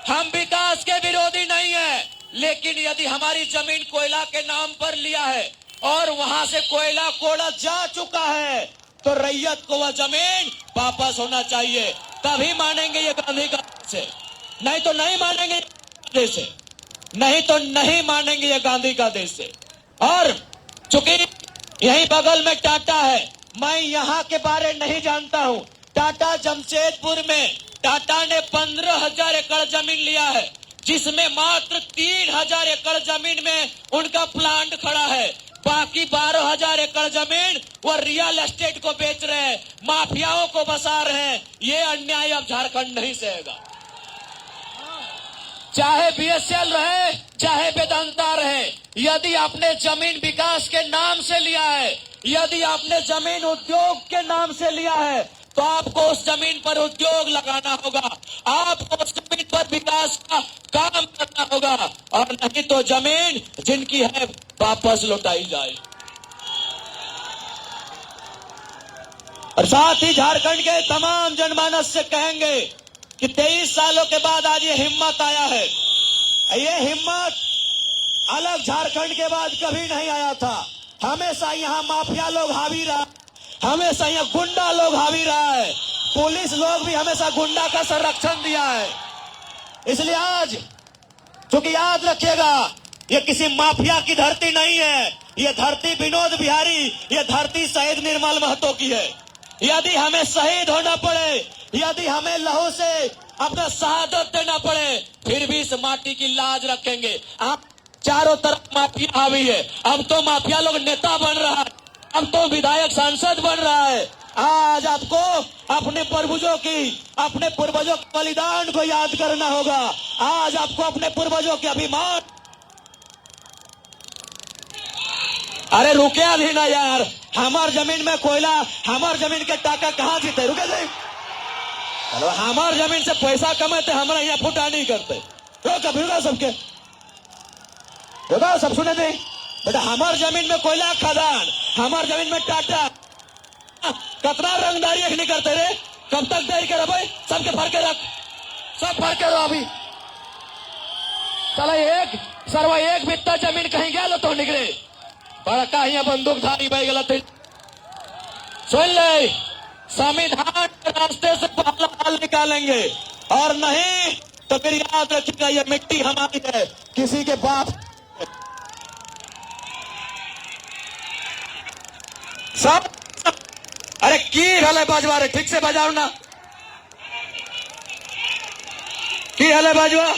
हम विकास के विरोधी नहीं है, लेकिन यदि हमारी जमीन कोयला के नाम पर लिया है और वहां से कोयला कोड़ा जा चुका है तो रैयत को वह जमीन वापस होना चाहिए, तभी मानेंगे ये गांधी का देश है। नहीं तो नहीं मानेंगे देश है, नहीं तो नहीं मानेंगे ये गांधी का देश है। और चूंकि यही बगल में टाटा है, मैं यहाँ के बारे नहीं जानता हूँ। टाटा जमशेदपुर में टाटा ने 15,000 एकड़ जमीन लिया है, जिसमें मात्र 3,000 एकड़ जमीन में उनका प्लांट खड़ा है। बाकी 12,000 एकड़ जमीन वो रियल एस्टेट को बेच रहे हैं, माफियाओं को बसा रहे हैं। ये अन्याय अब झारखंड नहीं सहेगा। चाहे बीएसएल रहे, चाहे वेदांता रहे, यदि आपने जमीन विकास के नाम से लिया है, यदि आपने जमीन उद्योग के नाम से लिया है, तो आपको उस जमीन पर उद्योग लगाना होगा, आपको उस जमीन पर विकास का काम करना होगा, और नहीं तो जमीन जिनकी है वापस लौटाई जाए। और साथ ही झारखंड के तमाम जनमानस से कहेंगे कि 23 सालों के बाद आज ये हिम्मत आया है। ये हिम्मत अलग झारखंड के बाद कभी नहीं आया था। हमेशा यहाँ माफिया लोग हावी रहा, हमेशा यहाँ गुंडा लोग हावी रहा है, पुलिस लोग भी हमेशा गुंडा का संरक्षण दिया है। इसलिए आज चूंकि याद रखिएगा, ये किसी माफिया की धरती नहीं है, ये धरती विनोद बिहारी, ये धरती शहीद निर्मल महतो की है। यदि हमें शहीद होना पड़े, यदि हमें लहू से अपना शहादत देना पड़े, फिर भी इस माटी की लाज रखेंगे। आप चारों तरफ माफिया हावी है, अब तो माफिया लोग नेता बन रहा है, अब तो विधायक सांसद बन रहा है। आज आपको अपने पूर्वजों के बलिदान को याद करना होगा। आज आपको अपने पूर्वजों के अभिमान। अरे रुके अभी ना यार, हमार जमीन में कोयला, हमार जमीन के टाका कहाँ जीते, रुके जाए। चलो हमार जमीन से पैसा कमाते, हमारा यहाँ फुटा नहीं करते। रुका सबके, रुका सब सुने दे बेटा। हमार जमीन में कोयला खदान, हमार जमीन में टाटा, कितना रंगदारी नहीं करते रे। कब तक देरी कर भाई, सबके भर के रख, सब भर के रहो अभी। चला एक बित्ता जमीन कहीं गया तो निकले बड़का यहाँ बंदूकधारी भाई गलत है। सुन ले, संविधान के रास्ते से पहला हल निकालेंगे, और नहीं तो फिर याद रखिएगा ये मिट्टी हमारी है, किसी के बाप। सब अरे की हले बाजवा रे, ठीक से बजाओ ना, की हले बाजवा।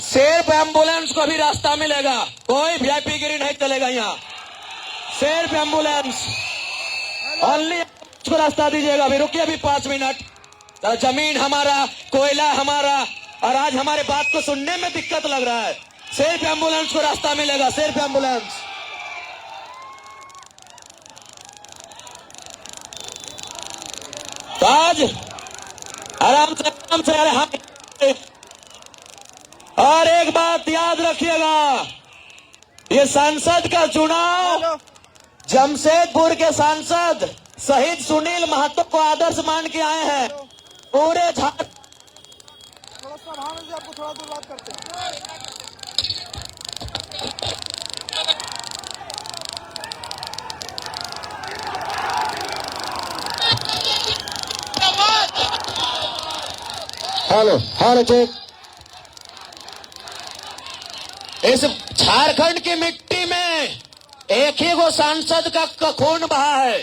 सिर्फ एम्बुलेंस को भी रास्ता मिलेगा, कोई वीआईपी गिरी नहीं चलेगा यहाँ। सिर्फ एम्बुलेंस ओनली को रास्ता दीजिएगा। अभी रुकिए, अभी 5 मिनट। तो जमीन हमारा, कोयला हमारा, और आज हमारे बात को सुनने में दिक्कत लग रहा है। सिर्फ एम्बुलेंस को रास्ता मिलेगा, सिर्फ एम्बुलेंस। तो आज आराम से अरे हम। और एक बात याद रखिएगा, ये सांसद का चुनाव जमशेदपुर के सांसद शहीद सुनील महतो को आदर्श मान के आए हैं। पूरे झारखंड आपको थोड़ा दूर बात करते हैं। Hello check. इस झारखंड की मिट्टी में एक ही वो सांसद का खून बहा है।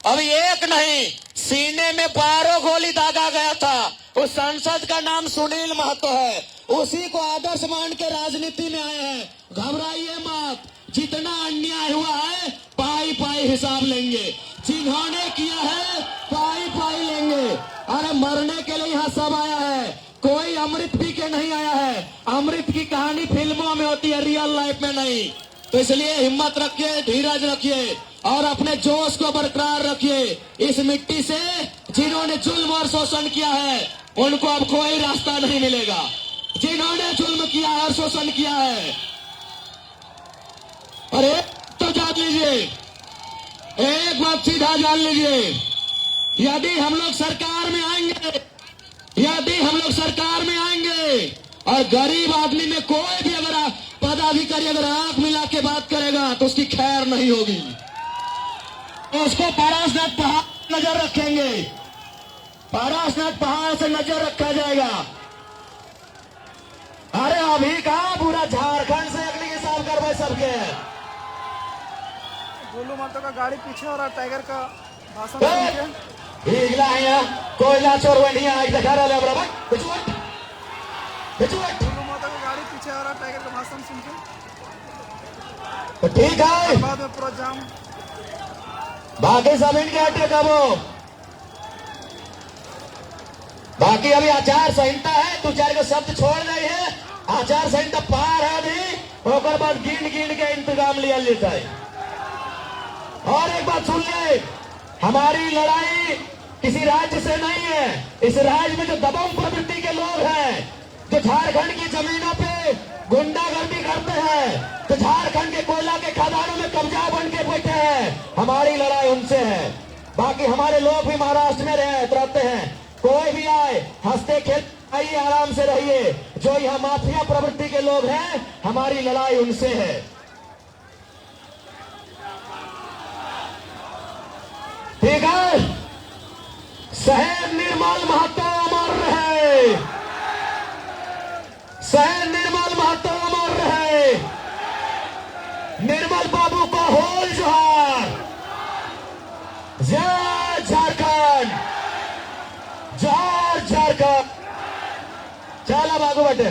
अभी एक नहीं, सीने में 12 गोली दागा गया था। उस सांसद का नाम सुनील महतो है। उसी को आदर्श मान के राजनीति में आए हैं। घबराइए मत, जितना अन्याय हुआ है पाई पाई हिसाब लेंगे, जिन्होंने किया है पाई पाई लेंगे। अरे मरने के लिए यहाँ सब आया है, कोई अमृत पी के नहीं आया है। अमृत की कहानी फिल्मों में होती है, रियल लाइफ में नहीं। तो इसलिए हिम्मत रखिए, धीरज रखिए और अपने जोश को बरकरार रखिए। इस मिट्टी से जिन्होंने जुल्म और शोषण किया है उनको अब कोई रास्ता नहीं मिलेगा। जिन्होंने जुल्म किया है और शोषण किया है, और एक तो जान लीजिए, एक बात सीधा जान लीजिए, यदि हम लोग सरकार में आएंगे, यदि हम लोग सरकार में आएंगे और गरीब आदमी में कोई भी अगर पदाधिकारी अगर आंख मिला के बात करेगा तो उसकी खैर नहीं होगी, तो उसको पारसनाथ पहाड़ नजर रखेंगे, पारसनाथ पहाड़ से नजर रखा जाएगा। अरे अभी कहा पूरा झारखंड से अगली के साफ करवाए सबके। गोलू महतो का गाड़ी पीछे और टाइगर का भाषण सुन के हिगला है यहाँ, कोयला चोर नहीं आज दिखा रहा है बराबर। गोलू महतो का गाड़ी पीछे और टाइगर का भाषण सुन के तो ठीक है, बाद में पूरा जाम। बाकी सब इनके हटे कबो, बाकी अभी आचार संहिता है, दो चार को शब्द छोड़ रही है, आचार संहिता पार है अभी, और बाद गिन गिन के इंतजाम लिया लेता है। और एक बात सुन ले, हमारी लड़ाई किसी राज्य से नहीं है, इस राज्य में जो दबंग प्रवृत्ति के लोग हैं, जो झारखंड की जमीनों पे गुंडागर्दी करते हैं, जो झारखंड के कोयला के खदानों में कब्जा बन के बैठे हैं, हमारी लड़ाई उनसे है। बाकी हमारे लोग भी महाराष्ट्र में रहते हैं, कोई भी आए हंसते खेलते आइए, आराम से रहिए। जो यहाँ माफिया प्रवृत्ति के लोग हैं, हमारी लड़ाई उनसे है। ठीक है, शहर निर्मल महतो अमर रहे, शहर निर्मल महतो अमर रहे, निर्मल बाबू को होल जोहार, जय झारखंड, जय झारखंड। चला बागू बेटे।